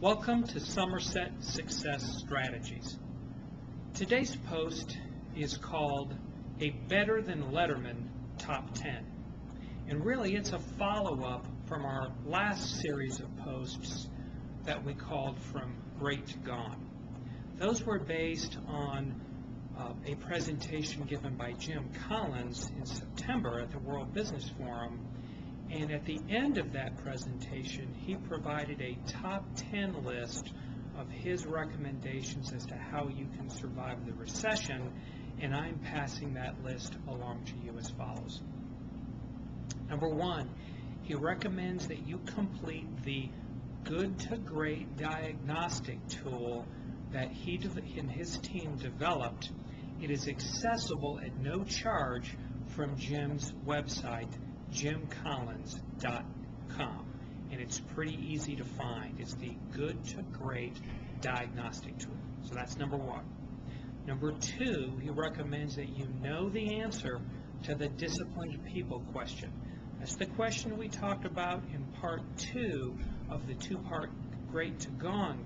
Welcome to Somerset Success Strategies. Today's post is called a Better-Than-Letterman Top 10. And really it's a follow-up from our last series of posts that we called From Great to Gone. Those were based on a presentation given by Jim Collins in September at the World Business Forum. And at the end of that presentation, he provided a top 10 list of his recommendations as to how you can survive the recession, and I'm passing that list along to you as follows. Number 1, he recommends that you complete the Good to Great diagnostic tool that he and his team developed. It is accessible at no charge from Jim's website, jimcollins.com, and it's pretty easy to find. It's the Good to Great diagnostic tool. So that's number 1. Number 2, he recommends that you know the answer to the disciplined people question. That's the question we talked about in part 2 of the 2-part Great to Gone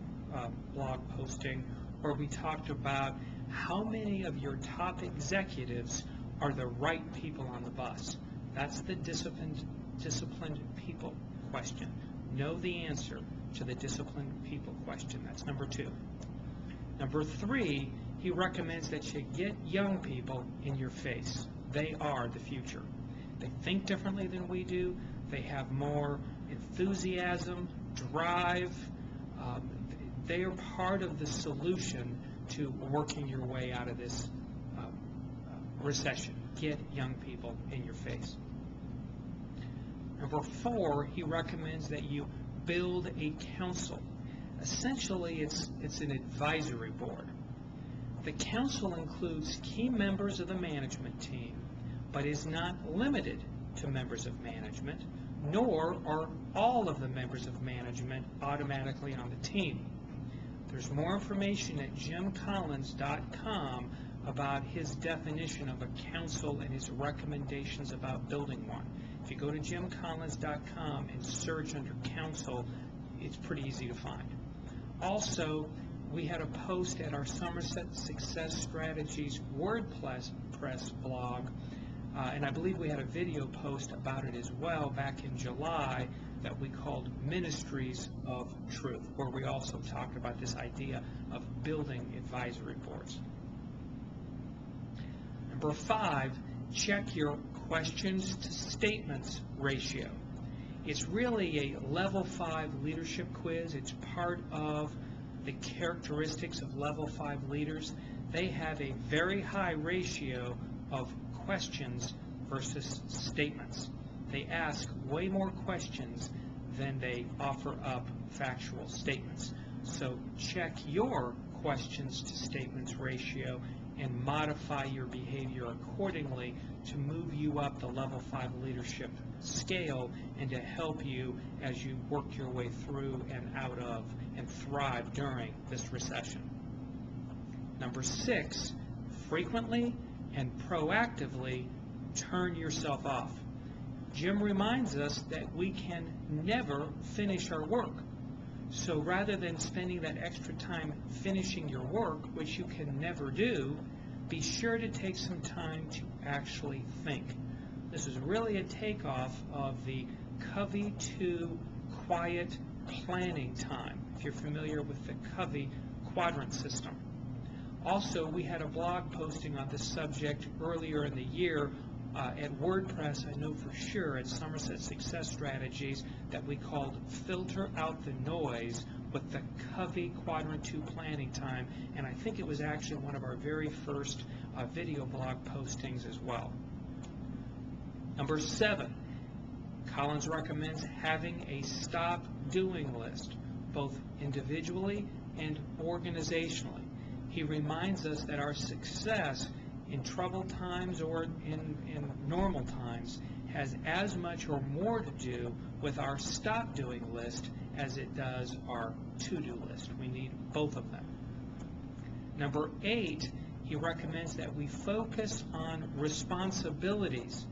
blog posting, where we talked about how many of your top executives are the right people on the bus. That's the disciplined people question. Know the answer to the disciplined people question. That's number 2. Number 3, he recommends that you get young people in your face. They are the future. They think differently than we do. They have more enthusiasm, drive. They are part of the solution to working your way out of this recession. Get young people in your face. Number 4, he recommends that you build a council. Essentially, it's an advisory board. The council includes key members of the management team, but is not limited to members of management, nor are all of the members of management automatically on the team. There's more information at jimcollins.com about his definition of a council and his recommendations about building one. If you go to jimcollins.com and search under council, it's pretty easy to find. Also, we had a post at our Somerset Success Strategies WordPress blog, and I believe we had a video post about it as well back in July that we called Ministries of Truth, where we also talked about this idea of building advisory boards. Number 5, check your questions to statements ratio. It's really a level 5 leadership quiz. It's part of the characteristics of level 5 leaders. They have a very high ratio of questions versus statements. They ask way more questions than they offer up factual statements. So check your questions to statements ratio and modify your behavior accordingly to move you up the level 5 leadership scale and to help you as you work your way through and out of and thrive during this recession. Number 6, frequently and proactively turn yourself off. Jim reminds us that we can never finish our work. So rather than spending that extra time finishing your work, which you can never do, be sure to take some time to actually think. This is really a takeoff of the Covey 2 quiet planning time, if you're familiar with the Covey quadrant system. Also, we had a blog posting on this subject earlier in the year at WordPress, I know for sure, at Somerset Success Strategies, that we called Filter Out the Noise with the Covey Quadrant 2 planning time, and I think it was actually one of our very first video blog postings as well. Number 7, Collins recommends having a stop doing list, both individually and organizationally. He reminds us that our success in troubled times or in normal times has as much or more to do with our stop doing list as it does our to-do list. We need both of them. Number 8, he recommends that we focus on responsibilities,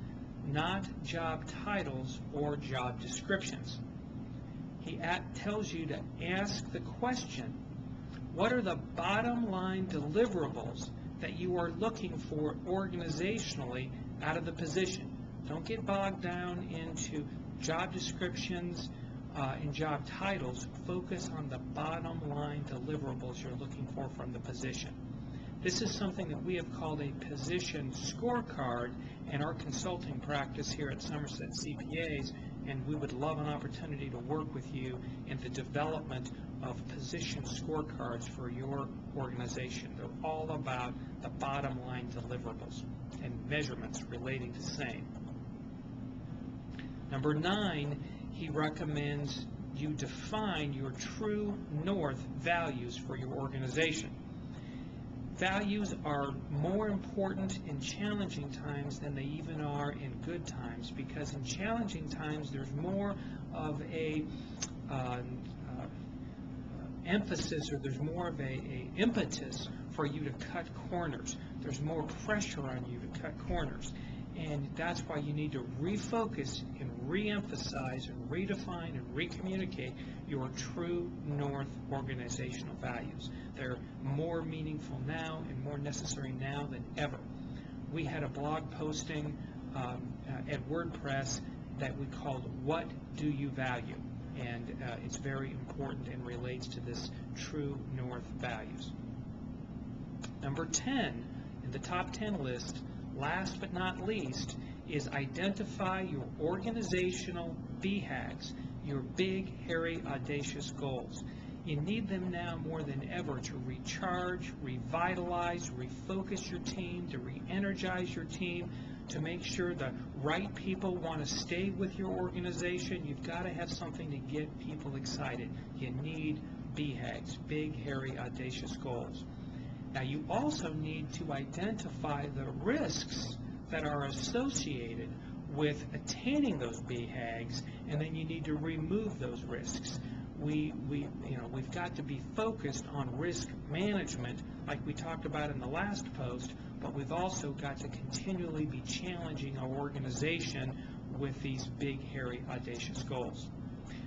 not job titles or job descriptions. He tells you to ask the question, what are the bottom line deliverables that you are looking for organizationally out of the position? Don't get bogged down into job descriptions and job titles. Focus on the bottom line deliverables you're looking for from the position. This is something that we have called a position scorecard in our consulting practice here at Somerset CPAs, and we would love an opportunity to work with you in the development of position scorecards for your organization. They're all about the bottom line deliverables and measurements relating to same. Number 9, he recommends you define your true north values for your organization. Values are more important in challenging times than they even are in good times, because in challenging times there's more of a emphasis, or there's more of a impetus for you to cut corners. There's more pressure on you to cut corners, and that's why you need to refocus and re-emphasize and redefine and recommunicate your true north organizational values. They're more meaningful now and more necessary now than ever. We had a blog posting at WordPress that we called "What Do You Value?" and it's very important and relates to this true north values. Number 10 in the top 10 list, last but not least, is identify your organizational BHAGs, your big, hairy, audacious goals. You need them now more than ever to recharge, revitalize, refocus your team, to re-energize your team, to make sure the right people want to stay with your organization. You've got to have something to get people excited. You need BHAGs, big, hairy, audacious goals. Now, you also need to identify the risks that are associated with attaining those BHAGs, and then you need to remove those risks. We've got to be focused on risk management, like we talked about in the last post, but we've also got to continually be challenging our organization with these big, hairy, audacious goals.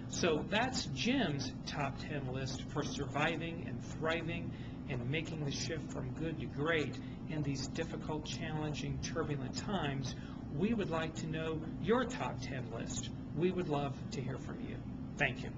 So that's Jim's top 10 list for surviving and thriving and making the shift from good to great in these difficult, challenging, turbulent times. We would like to know your top 10 list. We would love to hear from you. Thank you.